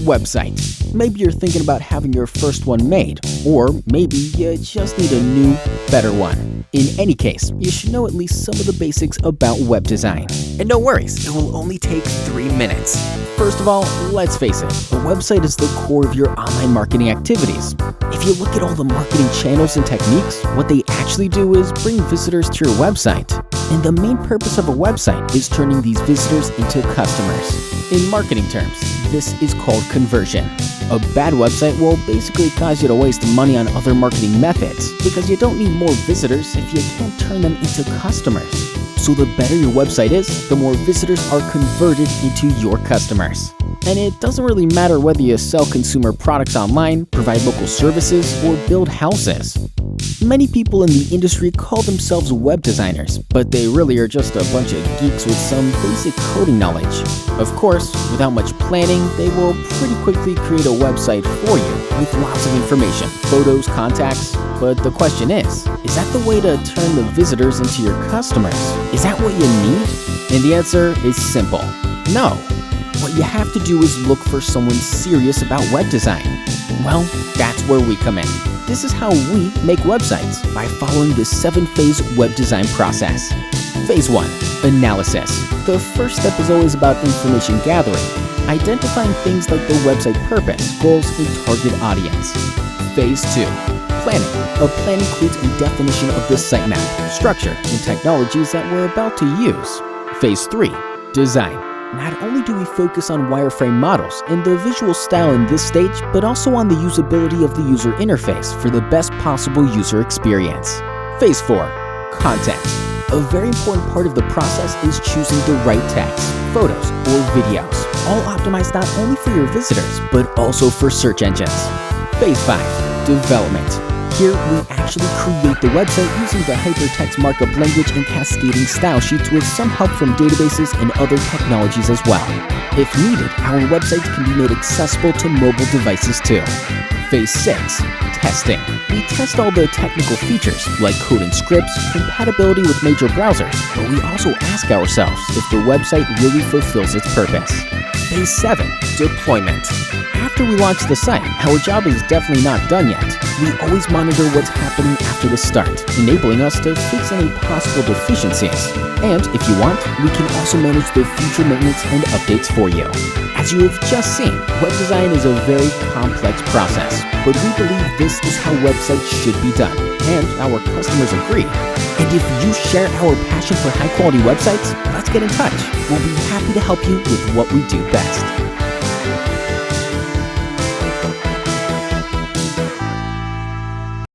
Website. Maybe you're thinking about having your first one made, or maybe you just need a new, better one. In any case, you should know at least some of the basics about web design. And no worries, it will only take 3 minutes. First of all, let's face it, a website is the core of your online marketing activities. If you look at all the marketing channels and techniques, what they actually do is bring visitors to your website. And the main purpose of a website is turning these visitors into customers. In marketing terms, this is called conversion. A bad website will basically cause you to waste money on other marketing methods because you don't need more visitors if you can't turn them into customers. So the better your website is, the more visitors are converted into your customers. And it doesn't really matter whether you sell consumer products online, provide local services, or build houses. Many people in the industry call themselves web designers, but they really are just a bunch of geeks with some basic coding knowledge. Of course, without much planning, they will pretty quickly create a website for you with lots of information, photos, contacts. But the question is that the way to turn the visitors into your customers? Is that what you need? And the answer is simple. No. What you have to do is look for someone serious about web design. Well, that's where we come in. This is how we make websites, by following the 7-phase web design process. Phase 1. Analysis. The first step is always about information gathering, identifying things like the website purpose, goals, and target audience. Phase 2. Planning. A plan includes a definition of the sitemap, structure, and technologies that we're about to use. Phase 3. Design. Not only do we focus on wireframe models and the visual style in this stage, but also on the usability of the user interface for the best possible user experience. Phase 4. Content. A very important part of the process is choosing the right text, photos, or videos, all optimized not only for your visitors, but also for search engines. Phase 5. Development. Here, we actually create the website using the hypertext markup language and cascading style sheets with some help from databases and other technologies as well. If needed, our websites can be made accessible to mobile devices too. Phase 6. Testing. We test all the technical features like code and scripts, compatibility with major browsers, but we also ask ourselves if the website really fulfills its purpose. Phase 7. Deployment. After we launch the site, our job is definitely not done yet. We always monitor what's happening after the start, enabling us to fix any possible deficiencies. And if you want, we can also manage the future maintenance and updates for you. As you have just seen, web design is a very complex process, but we believe this is how websites should be done, and our customers agree. And if you share our passion for high-quality websites, let's get in touch. We'll be happy to help you with what we do best.